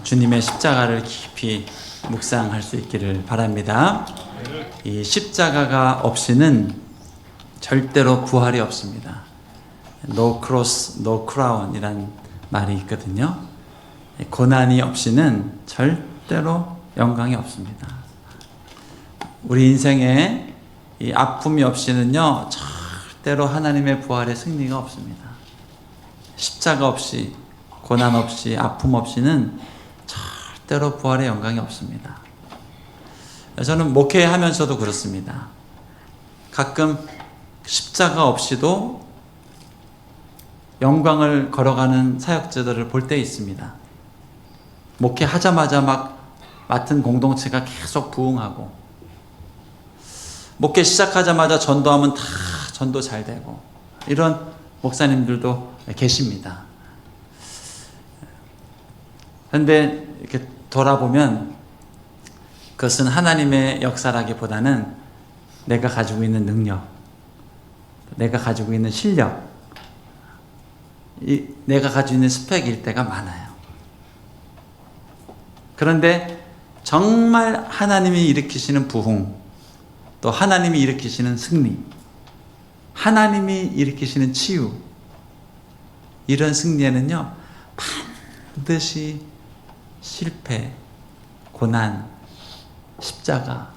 주님의 십자가를 깊이 묵상할 수 있기를 바랍니다. 이 십자가가 없이는 절대로 부활이 없습니다. No cross, no crown 이란 말이 있거든요. 고난이 없이는 절대로 영광이 없습니다. 우리 인생에 이 아픔이 없이는요, 절대로 하나님의 부활의 승리가 없습니다. 십자가 없이, 고난 없이, 아픔 없이는 절대로 부활의 영광이 없습니다. 저는 목회하면서도 그렇습니다. 가끔 십자가 없이도 영광을 걸어가는 사역자들을 볼 때 있습니다. 목회하자마자 막 맡은 공동체가 계속 부흥하고, 목회 시작하자마자 전도하면 다 전도 잘 되고, 이런 목사님들도 계십니다. 그런데 이렇게 돌아보면 그것은 하나님의 역사라기보다는 내가 가지고 있는 능력, 내가 가지고 있는 실력, 내가 가지고 있는 스펙일 때가 많아요. 그런데 정말 하나님이 일으키시는 부흥, 또 하나님이 일으키시는 승리, 하나님이 일으키시는 치유, 이런 승리에는요, 반드시 실패, 고난, 십자가,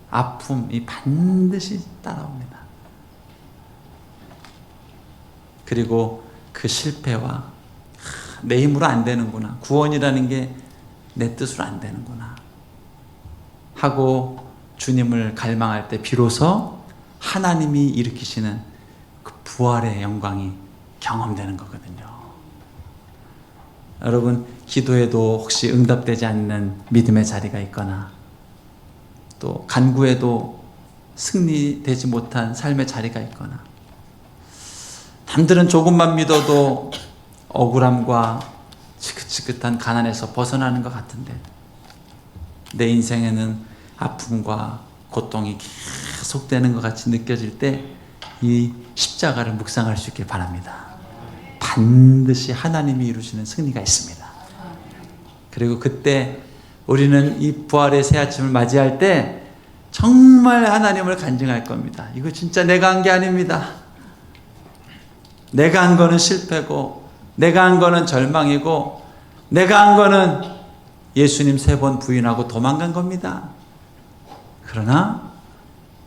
아픔이 반드시 따라옵니다. 그리고 그 실패와 내 힘으로 안 되는구나, 구원이라는 게 내 뜻으로 안 되는구나 하고 주님을 갈망할 때 비로소 하나님이 일으키시는 그 부활의 영광이 경험되는 거거든요. 여러분, 기도에도 혹시 응답되지 않는 믿음의 자리가 있거나, 또 간구에도 승리되지 못한 삶의 자리가 있거나, 남들은 조금만 믿어도 억울함과 지긋지긋한 가난에서 벗어나는 것 같은데, 내 인생에는 아픔과 고통이 계속되는 것 같이 느껴질 때 이 십자가를 묵상할 수 있길 바랍니다. 반드시 하나님이 이루시는 승리가 있습니다. 그리고 그때 우리는 이 부활의 새 아침을 맞이할 때 정말 하나님을 간증할 겁니다. 이거 진짜 내가 한 게 아닙니다. 내가 한 거는 실패고, 내가 한 거는 절망이고, 내가 한 거는 예수님 3번 부인하고 도망간 겁니다. 그러나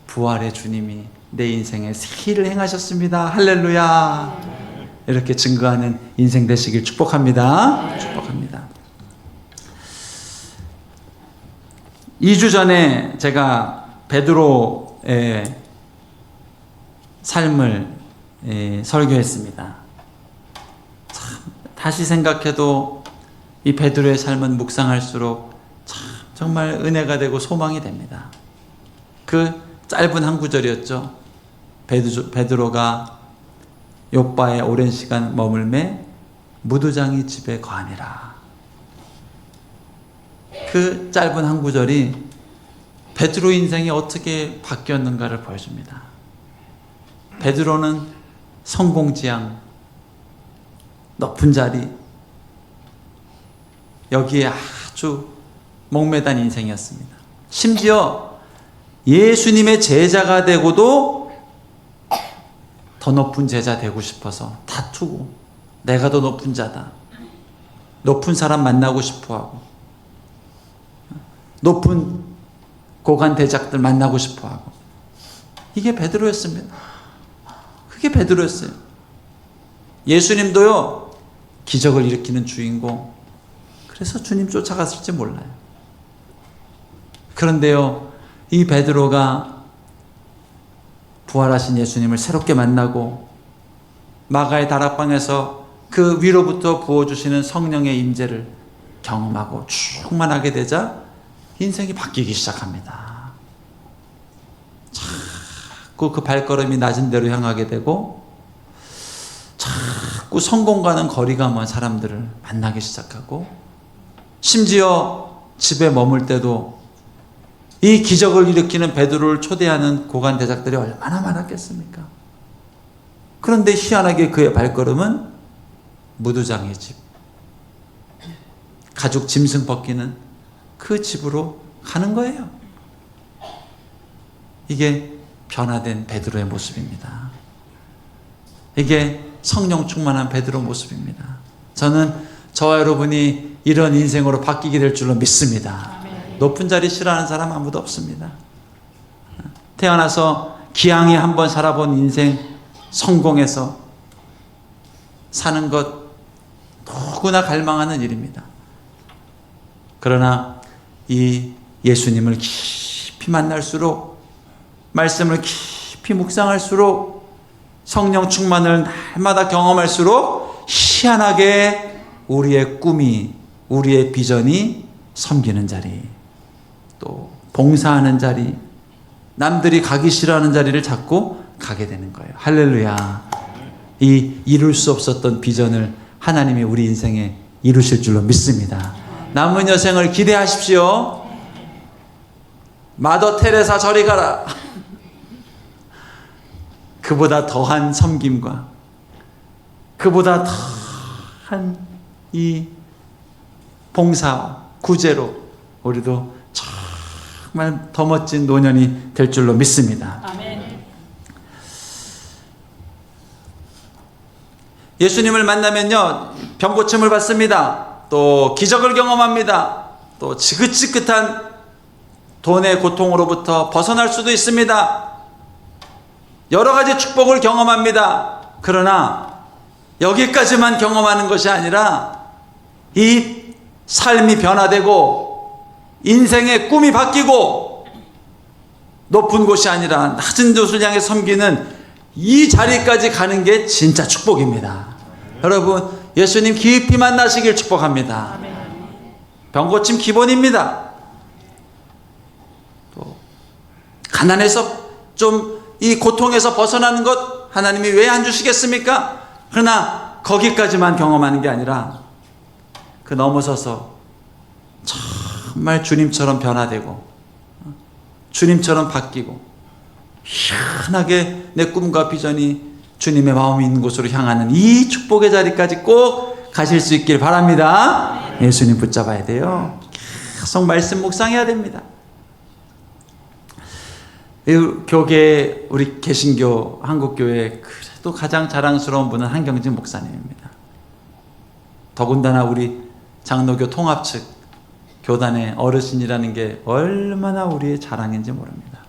부활의 주님이 내 인생에 새 일을 행하셨습니다. 할렐루야. 이렇게 증거하는 인생 되시길 축복합니다. 축복합니다. 2주 전에 제가 베드로의 삶을 설교했습니다. 참, 다시 생각해도 이 베드로의 삶은 묵상할수록 참 정말 은혜가 되고 소망이 됩니다. 그 짧은 한 구절이었죠. 베드로가 욥바에 오랜 시간 머물매 무두장이 집에 거하니라. 그 짧은 한 구절이 베드로 인생이 어떻게 바뀌었는가를 보여줍니다. 베드로는 성공지향, 높은 자리, 여기에 아주 목매단 인생이었습니다. 심지어 예수님의 제자가 되고도 더 높은 제자 되고 싶어서 다투고, 내가 더 높은 자다, 높은 사람 만나고 싶어하고, 높은 고관 대작들 만나고 싶어하고, 이게 베드로였습니다. 그게 베드로였어요. 예수님도요, 기적을 일으키는 주인공, 그래서 주님 쫓아갔을지 몰라요. 그런데요, 이 베드로가 부활하신 예수님을 새롭게 만나고 마가의 다락방에서 그 위로부터 부어주시는 성령의 임재를 경험하고 충만하게 되자 인생이 바뀌기 시작합니다. 자꾸 그 발걸음이 낮은 데로 향하게 되고, 자꾸 성공과는 거리가 먼 사람들을 만나기 시작하고, 심지어 집에 머물 때도 이 기적을 일으키는 베드로를 초대하는 고관 대작들이 얼마나 많았겠습니까? 그런데 희한하게 그의 발걸음은 무두장의 집, 가죽 짐승 벗기는 그 집으로 가는 거예요. 이게 변화된 베드로의 모습입니다. 이게 성령 충만한 베드로 모습입니다. 저는 저와 여러분이 이런 인생으로 바뀌게 될 줄로 믿습니다. 높은 자리 싫어하는 사람 아무도 없습니다. 태어나서 기왕에 한번 살아본 인생 성공해서 사는 것 누구나 갈망하는 일입니다. 그러나 이 예수님을 깊이 만날수록, 말씀을 깊이 묵상할수록, 성령 충만을 날마다 경험할수록 희한하게 우리의 꿈이, 우리의 비전이 섬기는 자리, 또 봉사하는 자리, 남들이 가기 싫어하는 자리를 잡고 가게 되는 거예요. 할렐루야. 이 이룰 수 없었던 비전을 하나님이 우리 인생에 이루실 줄로 믿습니다. 남은 여생을 기대하십시오. 마더 테레사 저리 가라. 그보다 더한 섬김과 그보다 더한 이 봉사와 구제로 우리도 정말 더 멋진 노년이 될 줄로 믿습니다. 아멘. 예수님을 만나면요, 병고침을 받습니다. 또 기적을 경험합니다. 또 지긋지긋한 돈의 고통으로부터 벗어날 수도 있습니다. 여러 가지 축복을 경험합니다. 그러나 여기까지만 경험하는 것이 아니라 이 삶이 변화되고 인생의 꿈이 바뀌고 높은 곳이 아니라 낮은 곳을 향해 섬기는 이 자리까지 가는 게 진짜 축복입니다. 여러분, 예수님 깊이 만나시길 축복합니다. 병고침 기본입니다. 또 가난해서 좀 이 고통에서 벗어나는 것 하나님이 왜 안 주시겠습니까? 그러나 거기까지만 경험하는 게 아니라 그 넘어서서 정말 주님처럼 변화되고 주님처럼 바뀌고 희한하게 내 꿈과 비전이 주님의 마음이 있는 곳으로 향하는 이 축복의 자리까지 꼭 가실 수 있길 바랍니다. 예수님 붙잡아야 돼요. 계속 말씀 묵상해야 됩니다. 교계, 우리 개신교 한국교회 그래도 가장 자랑스러운 분은 한경진 목사님입니다. 더군다나 우리 장로교 통합 측 교단의 어르신이라는 게 얼마나 우리의 자랑인지 모릅니다.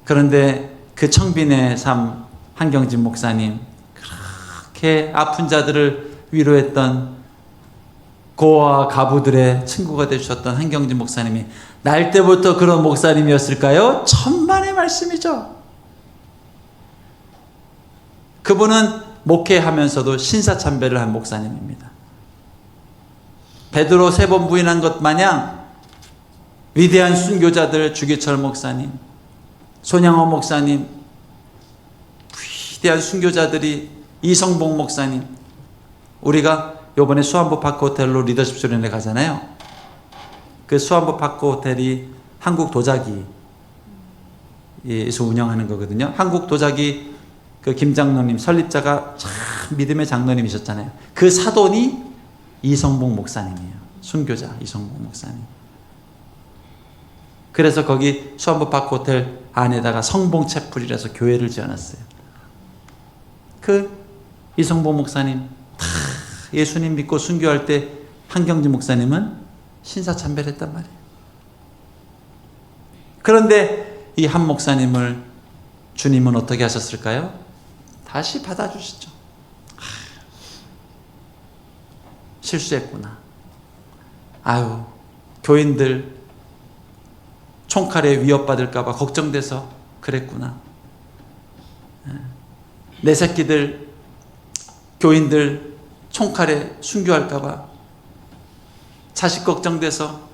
그런데 그 청빈의 삶, 한경진 목사님, 그렇게 아픈 자들을 위로했던 고아와 가부들의 친구가 되셨던 한경진 목사님이 날 때부터 그런 목사님이었을까요? 천만의 말씀이죠. 그분은 목회하면서도 신사참배를 한 목사님입니다. 베드로 3번 부인한 것 마냥 위대한 순교자들, 주기철 목사님, 손양호 목사님, 위대한 순교자들이, 이성복 목사님, 우리가 요번에 수안보 파크 호텔로 리더십 수련회 가잖아요. 그 수안보 파크 호텔이 한국 도자기에서 운영하는 거거든요. 한국 도자기 그 김장로님 설립자가 참 믿음의 장로님이셨잖아요. 그 사돈이 이성복 목사님이에요. 순교자 이성복 목사님. 그래서 거기 수안보 파크 호텔 안에다가 성봉 채플이라서 교회를 지어놨어요. 그 이성복 목사님 예수님 믿고 순교할 때 한경진 목사님은 신사참배를 했단 말이에요. 그런데 이 한 목사님을 주님은 어떻게 하셨을까요? 다시 받아주시죠. 실수했구나. 아유, 교인들 총칼에 위협받을까봐 걱정돼서 그랬구나. 내 새끼들, 교인들 총칼에 순교할까봐 자식 걱정돼서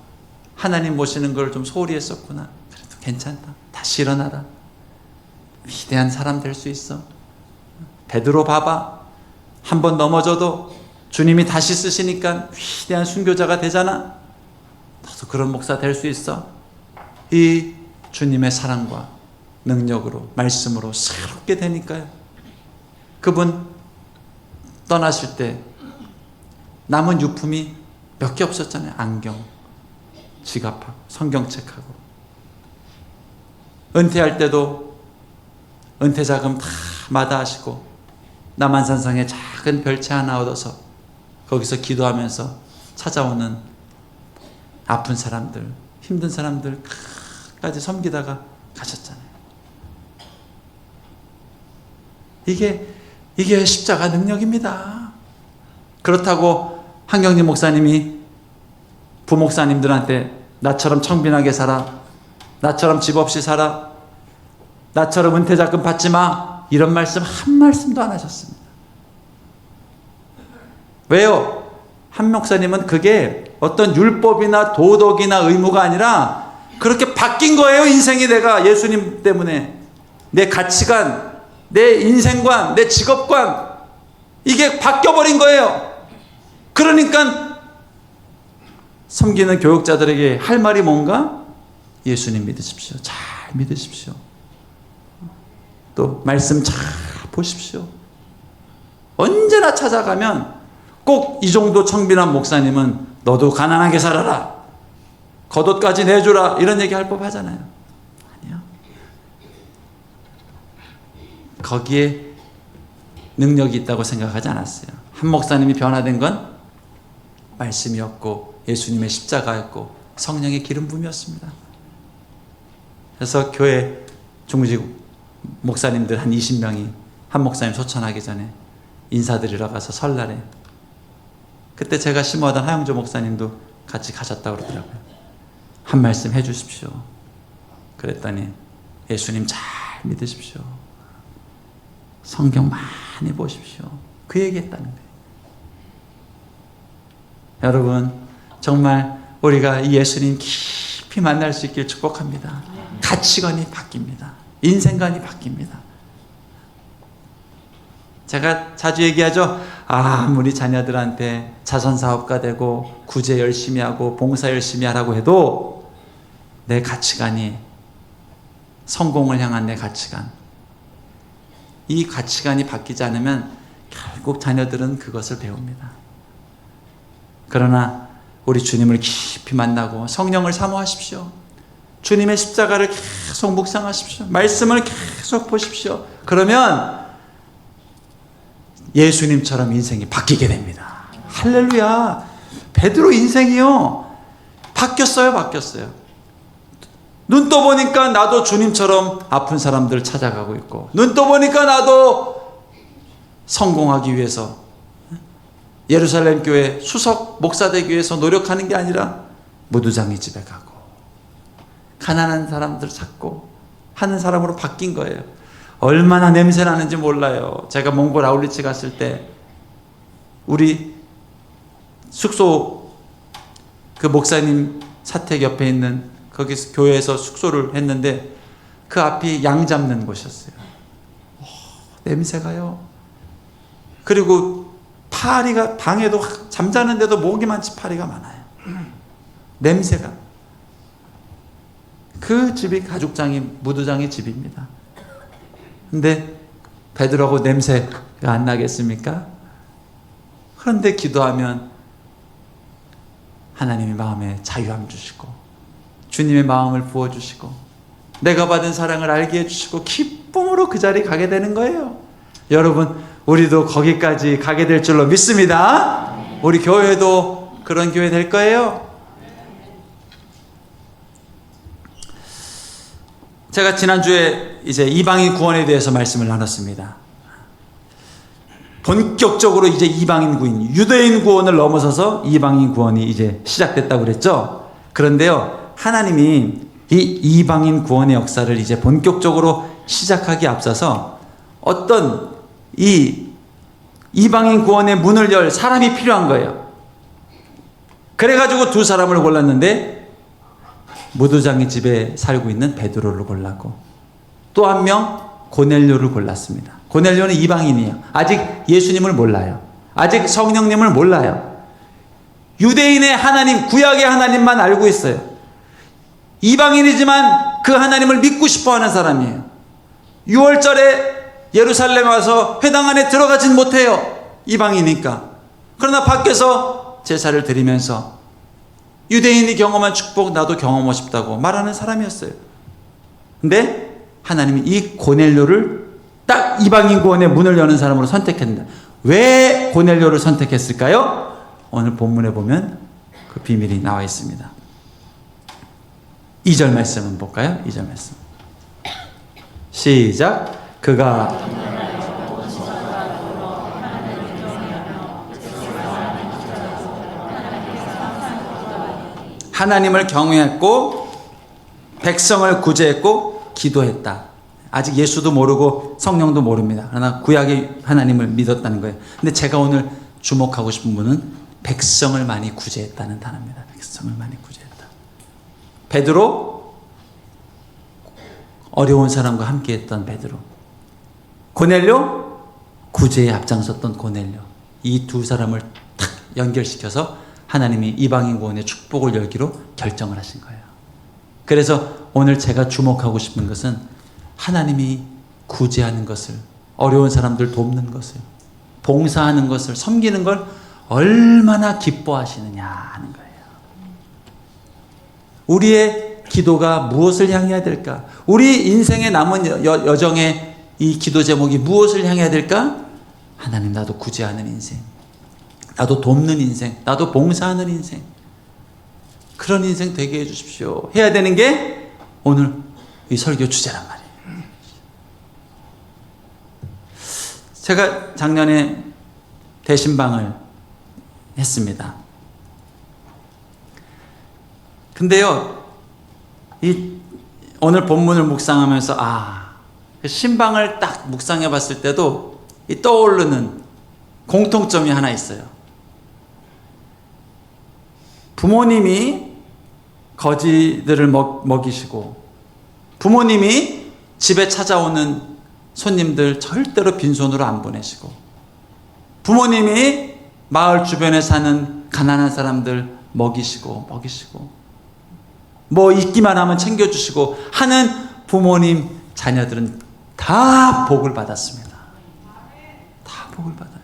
하나님 모시는 걸 좀 소홀히 했었구나. 그래도 괜찮다. 다시 일어나라. 위대한 사람 될 수 있어. 베드로 봐봐. 한 번 넘어져도 주님이 다시 쓰시니까 위대한 순교자가 되잖아. 너도 그런 목사 될 수 있어. 이 주님의 사랑과 능력으로, 말씀으로 새롭게 되니까요. 그분 떠나실 때 남은 유품이 몇 개 없었잖아요. 안경, 지갑하고 성경책하고. 은퇴할 때도 은퇴자금 다 마다하시고 남한산성에 작은 별채 하나 얻어서 거기서 기도하면서 찾아오는 아픈 사람들, 힘든 사람들까지 섬기다가 가셨잖아요. 이게 십자가 능력입니다. 그렇다고 한경진 목사님이 부목사님들한테 나처럼 청빈하게 살아, 나처럼 집 없이 살아, 나처럼 은퇴자금 받지 마, 이런 말씀 한 말씀도 안 하셨습니다. 왜요? 한 목사님은 그게 어떤 율법이나 도덕이나 의무가 아니라 그렇게 바뀐 거예요. 인생이 내가 예수님 때문에 내 가치관, 내 인생관, 내 직업관, 이게 바뀌어버린 거예요. 그러니까 섬기는 교육자들에게 할 말이 뭔가? 예수님 믿으십시오. 잘 믿으십시오. 또 말씀 잘 보십시오. 언제나 찾아가면 꼭 이 정도 청빈한 목사님은 너도 가난하게 살아라, 겉옷까지 내주라, 이런 얘기 할 법하잖아요. 아니요. 거기에 능력이 있다고 생각하지 않았어요. 한 목사님이 변화된 건 말씀이었고 예수님의 십자가였고 성령의 기름 부음이었습니다. 그래서 교회 중직 목사님들 한 20명이 한 목사님 소천하기 전에 인사드리러 가서 설날에, 그때 제가 심어하던 하영조 목사님도 같이 가셨다고 그러더라고요. 한 말씀 해 주십시오. 그랬더니 예수님 잘 믿으십시오. 성경 많이 보십시오. 그 얘기했다는 거예요. 여러분, 정말 우리가 이 예수님 깊이 만날 수 있길 축복합니다. 가치관이 바뀝니다. 인생관이 바뀝니다. 제가 자주 얘기하죠. 아무리 자녀들한테 자선사업가 되고 구제 열심히 하고 봉사 열심히 하라고 해도 내 가치관이, 성공을 향한 내 가치관, 이 가치관이 바뀌지 않으면 결국 자녀들은 그것을 배웁니다. 그러나 우리 주님을 깊이 만나고 성령을 사모하십시오. 주님의 십자가를 계속 묵상하십시오. 말씀을 계속 보십시오. 그러면 예수님처럼 인생이 바뀌게 됩니다. 할렐루야. 베드로 인생이요, 바뀌었어요. 눈 떠보니까 나도 주님처럼 아픈 사람들 찾아가고 있고, 눈 떠보니까 나도 성공하기 위해서 예루살렘 교회 수석 목사 되기 위해서 노력하는 게 아니라 무두장이 집에 가고 가난한 사람들 찾고 하는 사람으로 바뀐 거예요. 얼마나 냄새 나는지 몰라요. 제가 몽골 아울리치 갔을 때 우리 숙소, 그 목사님 사택 옆에 있는 거기서 교회에서 숙소를 했는데 그 앞이 양 잡는 곳이었어요. 냄새가요. 그리고 파리가, 방에도 잠자는데도 모기만치 파리가 많아요. 냄새가. 그 집이 가죽장이, 무두장의 집입니다. 근데 베드로하고 냄새가 안 나겠습니까? 그런데 기도하면 하나님의 마음에 자유함 주시고 주님의 마음을 부어주시고 내가 받은 사랑을 알게 해주시고 기쁨으로 그 자리에 가게 되는 거예요. 여러분, 우리도 거기까지 가게 될 줄로 믿습니다. 우리 교회도 그런 교회 될 거예요. 제가 지난주에 이제 이방인 구원에 대해서 말씀을 나눴습니다. 본격적으로 이제 이방인 구원, 유대인 구원을 넘어서서 이방인 구원이 이제 시작됐다고 그랬죠. 그런데요, 하나님이 이 이방인 구원의 역사를 이제 본격적으로 시작하기에 앞서서 어떤 이 이방인 구원의 문을 열 사람이 필요한 거예요. 그래가지고 두 사람을 골랐는데 무두장의 집에 살고 있는 베드로를 골랐고 또 한 명 고넬료를 골랐습니다. 고넬료는 이방인이에요. 아직 예수님을 몰라요. 아직 성령님을 몰라요. 유대인의 하나님, 구약의 하나님만 알고 있어요. 이방인이지만 그 하나님을 믿고 싶어하는 사람이에요. 6월절에 예루살렘 와서 회당 안에 들어가진 못해요. 이방이니까. 그러나 밖에서 제사를 드리면서 유대인이 경험한 축복 나도 경험하고 싶다고 말하는 사람이었어요. 근데 하나님이 이 고넬료를 딱 이방인 구원의 문을 여는 사람으로 선택했는데, 왜 고넬료를 선택했을까요? 오늘 본문에 보면 그 비밀이 나와 있습니다. 2절 말씀은 볼까요? 2절 말씀 시작. 그가 하나님을 경외했고 백성을 구제했고 기도했다. 아직 예수도 모르고 성령도 모릅니다. 그러나 구약의 하나님을 믿었다는 거예요. 근데 제가 오늘 주목하고 싶은 분은 백성을 많이 구제했다는 단어입니다. 백성을 많이 구제했다. 베드로, 어려운 사람과 함께했던 베드로, 고넬료, 구제에 앞장섰던 고넬료, 이 두 사람을 탁 연결시켜서 하나님이 이방인 구원의 축복을 열기로 결정을 하신 거예요. 그래서 오늘 제가 주목하고 싶은 것은 하나님이 구제하는 것을, 어려운 사람들 돕는 것을, 봉사하는 것을, 섬기는 걸 얼마나 기뻐하시느냐 하는 거예요. 우리의 기도가 무엇을 향해야 될까? 우리 인생의 남은 여정의 이 기도 제목이 무엇을 향해야 될까? 하나님, 나도 구제하는 인생, 나도 돕는 인생, 나도 봉사하는 인생, 그런 인생 되게 해주십시오. 해야 되는 게 오늘 이 설교 주제란 말이에요. 제가 작년에 대신방을 했습니다. 근데요, 오늘 본문을 묵상하면서 신방을 딱 묵상해 봤을 때도 떠오르는 공통점이 하나 있어요. 부모님이 거지들을 먹이시고, 부모님이 집에 찾아오는 손님들 절대로 빈손으로 안 보내시고, 부모님이 마을 주변에 사는 가난한 사람들 먹이시고 뭐 있기만 하면 챙겨주시고 하는 부모님 자녀들은 다 복을 받았습니다. 다 복을 받아요.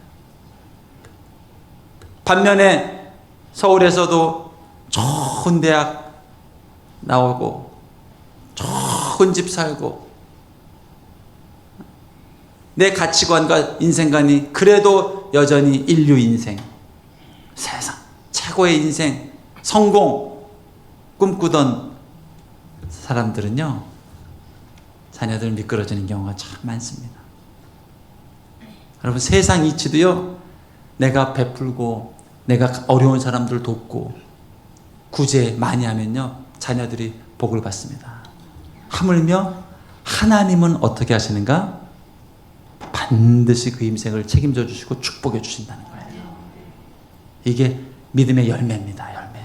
반면에 서울에서도 좋은 대학 나오고 좋은 집 살고 내 가치관과 인생관이 그래도 여전히 인류 인생, 세상 최고의 인생, 성공 꿈꾸던 사람들은요, 자녀들 미끄러지는 경우가 참 많습니다. 여러분, 세상 이치도요, 내가 베풀고 내가 어려운 사람들 돕고 구제 많이 하면요, 자녀들이 복을 받습니다. 하물며 하나님은 어떻게 하시는가? 반드시 그 인생을 책임져 주시고 축복해 주신다는 거예요. 이게 믿음의 열매입니다. 열매.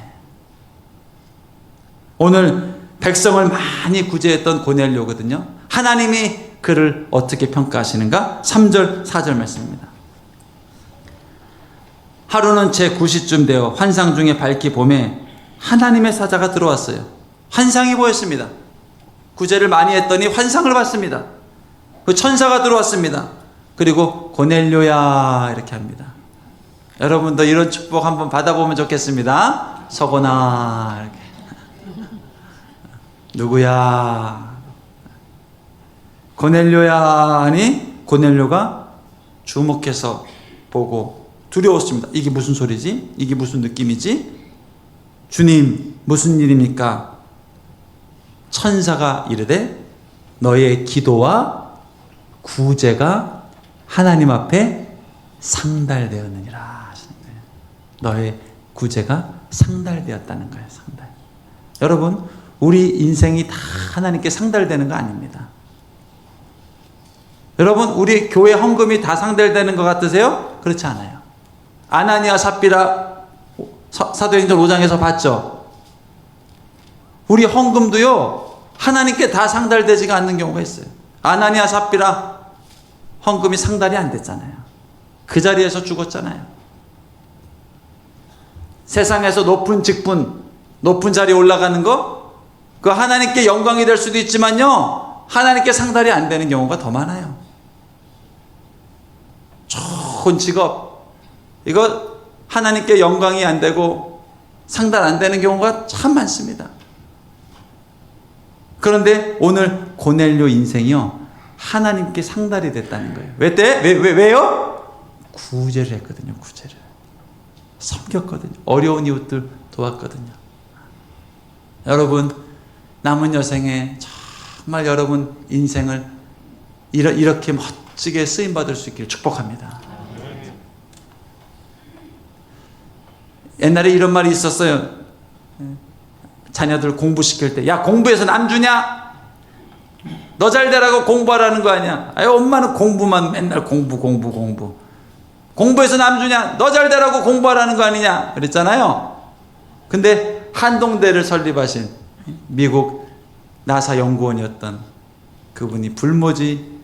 오늘 백성을 많이 구제했던 고넬료거든요. 하나님이 그를 어떻게 평가하시는가? 3절 4절 말씀입니다. 하루는 제 9시쯤 되어 환상 중에 밝기 봄에 하나님의 사자가 들어왔어요. 환상이 보였습니다. 구제를 많이 했더니 환상을 봤습니다. 그 천사가 들어왔습니다. 그리고 고넬료야 이렇게 합니다. 여러분도 이런 축복 한번 받아보면 좋겠습니다. 서거나 이렇게. 누구야? 고넬료야 하니 고넬료가 주목해서 보고 두려웠습니다. 이게 무슨 소리지? 이게 무슨 느낌이지? 주님, 무슨 일입니까? 천사가 이르되 너의 기도와 구제가 하나님 앞에 상달되었느니라 하시는 거예요. 너의 구제가 상달되었다는 거예요. 상달. 여러분, 우리 인생이 다 하나님께 상달되는 거 아닙니다. 여러분, 우리 교회 헌금이 다 상달되는 것 같으세요? 그렇지 않아요. 아나니아 삽비라 사도행전 5장에서 봤죠. 우리 헌금도요, 하나님께 다 상달되지가 않는 경우가 있어요. 아나니아 삽비라 헌금이 상달이 안 됐잖아요. 그 자리에서 죽었잖아요. 세상에서 높은 직분, 높은 자리에 올라가는 거, 그 하나님께 영광이 될 수도 있지만요, 하나님께 상달이 안 되는 경우가 더 많아요. 좋은 직업, 이거 하나님께 영광이 안 되고 상달 안 되는 경우가 참 많습니다. 그런데 오늘 고넬료 인생이요, 하나님께 상달이 됐다는 거예요. 왜요? 구제를 했거든요. 구제를 섬겼거든요. 어려운 이웃들 도왔거든요. 여러분, 남은 여생에 정말 여러분 인생을 이렇게 멋지게 쓰임받을 수 있기를 축복합니다. 옛날에 이런 말이 있었어요. 자녀들 공부시킬 때, 야, 공부해서 남 주냐? 너 잘 되라고 공부하라는 거 아니야? 아유, 엄마는 공부만 맨날 공부해서 남 주냐? 너 잘 되라고 공부하라는 거 아니냐? 그랬잖아요. 근데 한동대를 설립하신 미국 나사 연구원이었던 그분이 불모지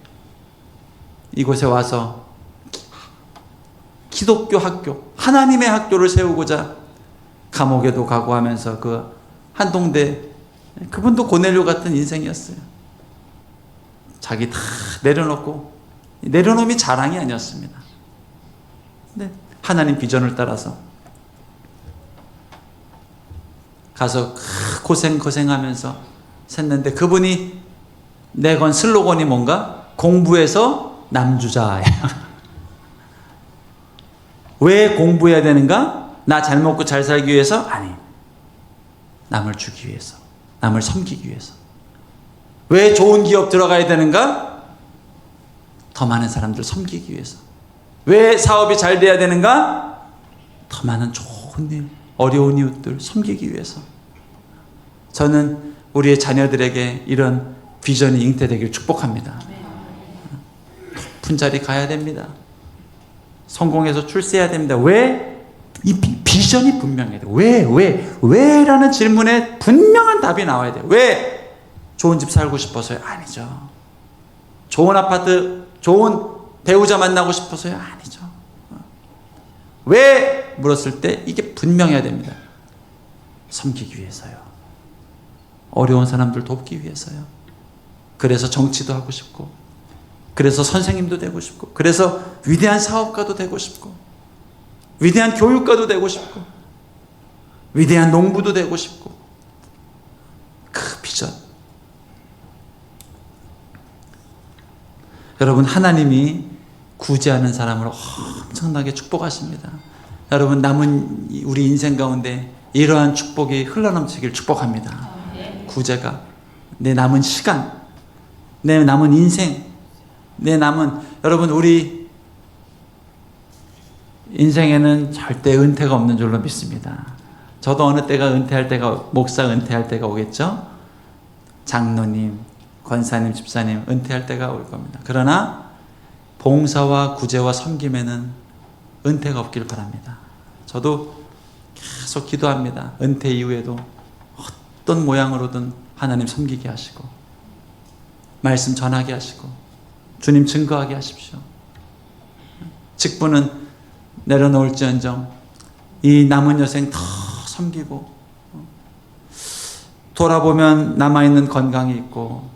이곳에 와서 기독교 학교, 하나님의 학교를 세우고자 감옥에도 가고 하면서 그 한동대, 그분도 고넬료 같은 인생이었어요. 자기 다 내려놓고, 내려놓음이 자랑이 아니었습니다. 근데 하나님 비전을 따라서 가서 고생하면서 샜는데, 그분이 내건 슬로건이 뭔가? 공부해서 남주자예요. 왜 공부해야 되는가? 나 잘 먹고 잘 살기 위해서? 아니, 남을 주기 위해서, 남을 섬기기 위해서. 왜 좋은 기업 들어가야 되는가? 더 많은 사람들 섬기기 위해서. 왜 사업이 잘 돼야 되는가? 더 많은 좋은 일, 어려운 이웃들 섬기기 위해서. 저는 우리의 자녀들에게 이런 비전이 잉태되길 축복합니다. 높은 자리 가야 됩니다. 성공해서 출세해야 됩니다. 왜? 이 비전이 분명해야 돼요. 왜라는 질문에 분명한 답이 나와야 돼요. 왜? 좋은 집 살고 싶어서요? 아니죠. 좋은 아파트, 좋은 배우자 만나고 싶어서요? 아니죠. 왜? 물었을 때 이게 분명해야 됩니다. 섬기기 위해서요. 어려운 사람들 돕기 위해서요. 그래서 정치도 하고 싶고, 그래서 선생님도 되고 싶고, 그래서 위대한 사업가도 되고 싶고, 위대한 교육가도 되고 싶고, 위대한 농부도 되고 싶고. 그 비전. 여러분, 하나님이 구제하는 사람을 엄청나게 축복하십니다. 여러분, 남은 우리 인생 가운데 이러한 축복이 흘러넘치길 축복합니다. 구제가 내 남은 시간, 내 남은 인생, 여러분, 우리 인생에는 절대 은퇴가 없는 줄로 믿습니다. 저도 어느 때가 은퇴할 때가, 목사 은퇴할 때가 오겠죠. 장로님, 권사님, 집사님 은퇴할 때가 올 겁니다. 그러나 봉사와 구제와 섬김에는 은퇴가 없길 바랍니다. 저도 계속 기도합니다. 은퇴 이후에도 어떤 모양으로든 하나님 섬기게 하시고, 말씀 전하게 하시고, 주님 증거하게 하십시오. 직분은 내려놓을지언정 이 남은 여생 더 섬기고, 돌아보면 남아있는 건강이 있고,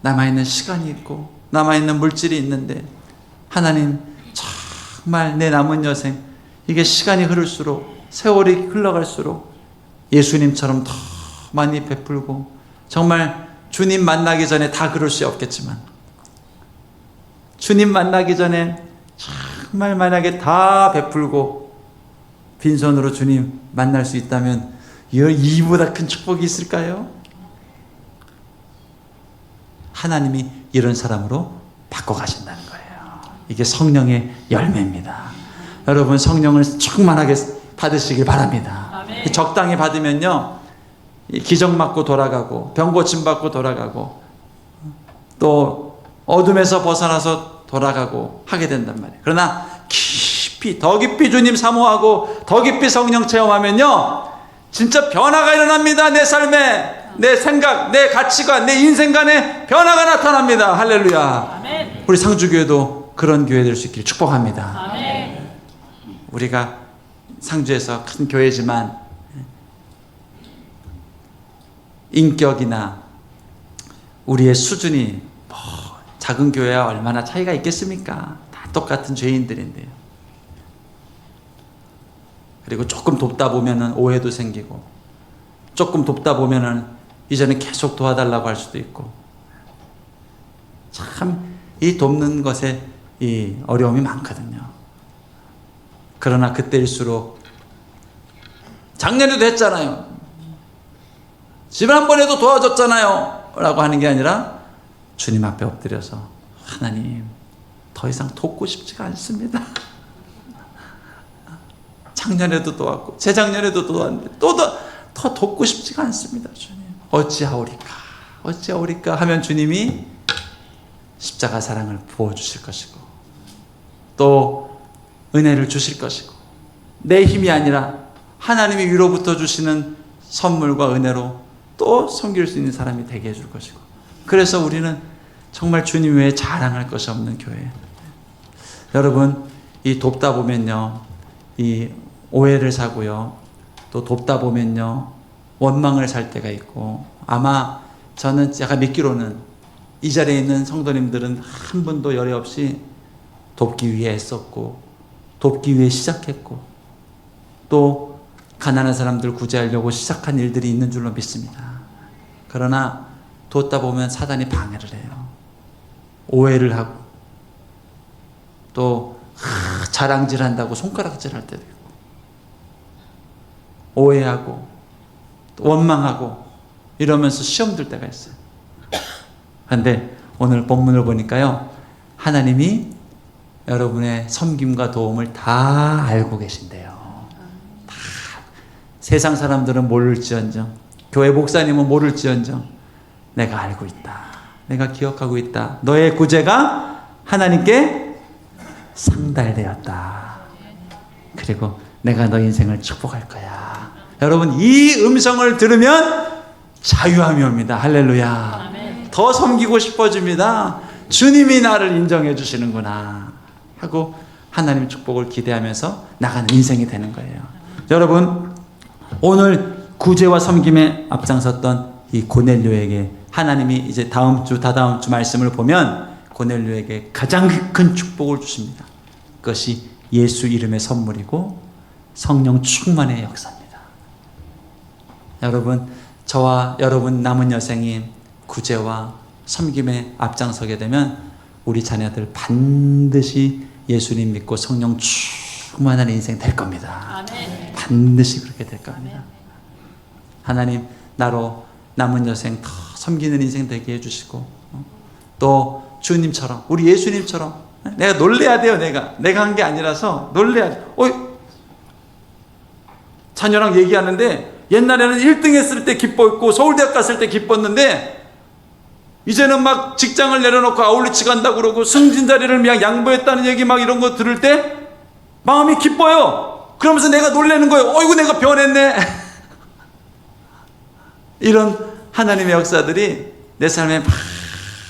남아있는 시간이 있고, 남아있는 물질이 있는데, 하나님 정말 내 남은 여생, 이게 시간이 흐를수록, 세월이 흘러갈수록 예수님처럼 더 많이 베풀고, 정말 주님 만나기 전에 다 그럴 수 없겠지만, 주님 만나기 전에 정말 만약에 다 베풀고 빈손으로 주님 만날 수 있다면 이보다 큰 축복이 있을까요? 하나님이 이런 사람으로 바꿔가신다는 거예요. 이게 성령의 열매입니다. 여러분, 성령을 충만하게 받으시길 바랍니다. 아멘. 적당히 받으면요, 기적 맞고 돌아가고, 병 고침 받고 돌아가고, 또 어둠에서 벗어나서 돌아가고 하게 된단 말이에요. 그러나 깊이, 더 깊이 주님 사모하고 더 깊이 성령 체험하면요, 진짜 변화가 일어납니다. 내 삶에, 내 생각, 내 가치관, 내 인생관에 변화가 나타납니다. 할렐루야. 아멘. 우리 상주교회도 그런 교회 될 수 있기를 축복합니다. 아멘. 우리가 상주에서 큰 교회지만 인격이나 우리의 수준이 작은 교회와 얼마나 차이가 있겠습니까? 다 똑같은 죄인들인데요. 그리고 조금 돕다 보면은 오해도 생기고, 조금 돕다 보면은 이제는 계속 도와달라고 할 수도 있고, 참 이 돕는 것에 이 어려움이 많거든요. 그러나 그때일수록 작년에도 했잖아요, 지난번에도 도와줬잖아요 라고 하는 게 아니라 주님 앞에 엎드려서 하나님, 더 이상 돕고 싶지가 않습니다. 작년에도 도왔고 재작년에도 도왔는데 더 돕고 싶지가 않습니다. 주님, 어찌하오리까 하면 주님이 십자가 사랑을 부어주실 것이고, 또 은혜를 주실 것이고, 내 힘이 아니라 하나님이 위로부터 주시는 선물과 은혜로 또 섬길 수 있는 사람이 되게 해줄 것이고, 그래서 우리는 정말 주님 외에 자랑할 것이 없는 교회예요. 여러분, 이 돕다 보면요, 이 오해를 사고요, 또 돕다 보면요 원망을 살 때가 있고, 아마 저는 제가 믿기로는 이 자리에 있는 성도님들은 한 분도 열애 없이 돕기 위해 애썼고, 돕기 위해 시작했고, 또 가난한 사람들 구제하려고 시작한 일들이 있는 줄로 믿습니다. 그러나 돕다 보면 사단이 방해를 해요. 오해를 하고, 또 자랑질한다고 손가락질할 때도 있고, 오해하고 또 원망하고 이러면서 시험 들 때가 있어요. 그런데 오늘 본문을 보니까요, 하나님이 여러분의 섬김과 도움을 다 알고 계신대요. 다. 세상 사람들은 모를지언정, 교회 목사님은 모를지언정, 내가 알고 있다, 내가 기억하고 있다, 너의 구제가 하나님께 상달되었다, 그리고 내가 너 인생을 축복할 거야. 여러분, 이 음성을 들으면 자유함이 옵니다. 할렐루야. 아멘. 더 섬기고 싶어집니다. 주님이 나를 인정해 주시는구나 하고 하나님의 축복을 기대하면서 나가는 인생이 되는 거예요. 여러분, 오늘 구제와 섬김에 앞장섰던 이 고넬료에게 하나님이 이제 다음 주, 다다음 주 말씀을 보면 고넬료에게 가장 큰 축복을 주십니다. 그것이 예수 이름의 선물이고 성령 충만의 역사입니다. 여러분, 저와 여러분 남은 여생이 구제와 섬김에 앞장서게 되면 우리 자녀들 반드시 예수님 믿고 성령 충만한 인생 될 겁니다. 아멘. 반드시 그렇게 될 겁니다. 아멘. 하나님, 나로 남은 여생 더 섬기는 인생 되게 해주시고, 또 주님처럼, 우리 예수님처럼 내가 놀래야 돼요. 내가 한 게 아니라서 놀래야 돼. 자녀랑 얘기하는데 옛날에는 1등 했을 때 기뻐했고 서울대학 갔을 때 기뻤는데, 이제는 막 직장을 내려놓고 아울리치 간다고 그러고 승진 자리를 그냥 양보했다는 얘기 막 이런 거 들을 때 마음이 기뻐요. 그러면서 내가 놀라는 거예요. 어이구, 내가 변했네. 이런 하나님의 역사들이 내 삶에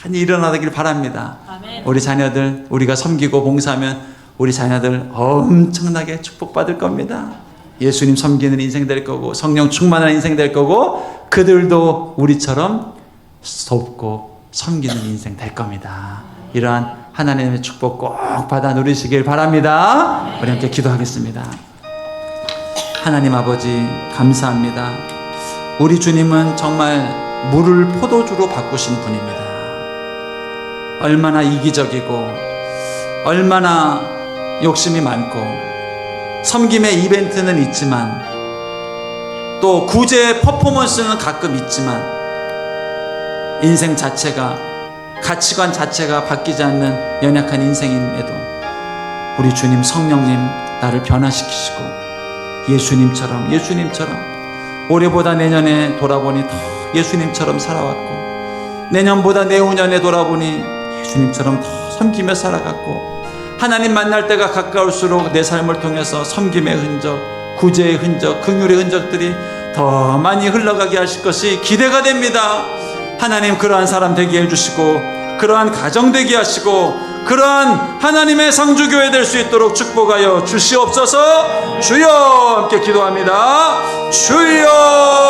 많이 일어나길 바랍니다. 아멘. 우리 자녀들, 우리가 섬기고 봉사하면 우리 자녀들 엄청나게 축복받을 겁니다. 예수님 섬기는 인생 될 거고 성령 충만한 인생 될 거고, 그들도 우리처럼 돕고 섬기는 인생 될 겁니다. 이러한 하나님의 축복 꼭 받아 누리시길 바랍니다. 우리 함께 기도하겠습니다. 하나님 아버지, 감사합니다. 우리 주님은 정말 물을 포도주로 바꾸신 분입니다. 얼마나 이기적이고 얼마나 욕심이 많고, 섬김의 이벤트는 있지만 또 구제의 퍼포먼스는 가끔 있지만 인생 자체가, 가치관 자체가 바뀌지 않는 연약한 인생임에도 우리 주님 성령님 나를 변화시키시고 예수님처럼 올해보다 내년에 돌아보니 더 예수님처럼 살아왔고, 내년보다 내후년에 돌아보니 예수님처럼 더 섬기며 살아갔고, 하나님 만날 때가 가까울수록 내 삶을 통해서 섬김의 흔적, 구제의 흔적, 긍휼의 흔적들이 더 많이 흘러가게 하실 것이 기대가 됩니다. 하나님, 그러한 사람 되게 해주시고, 그러한 가정 되게 하시고, 그러한 하나님의 상주교회 될 수 있도록 축복하여 주시옵소서. 주여, 함께 기도합니다. 주여.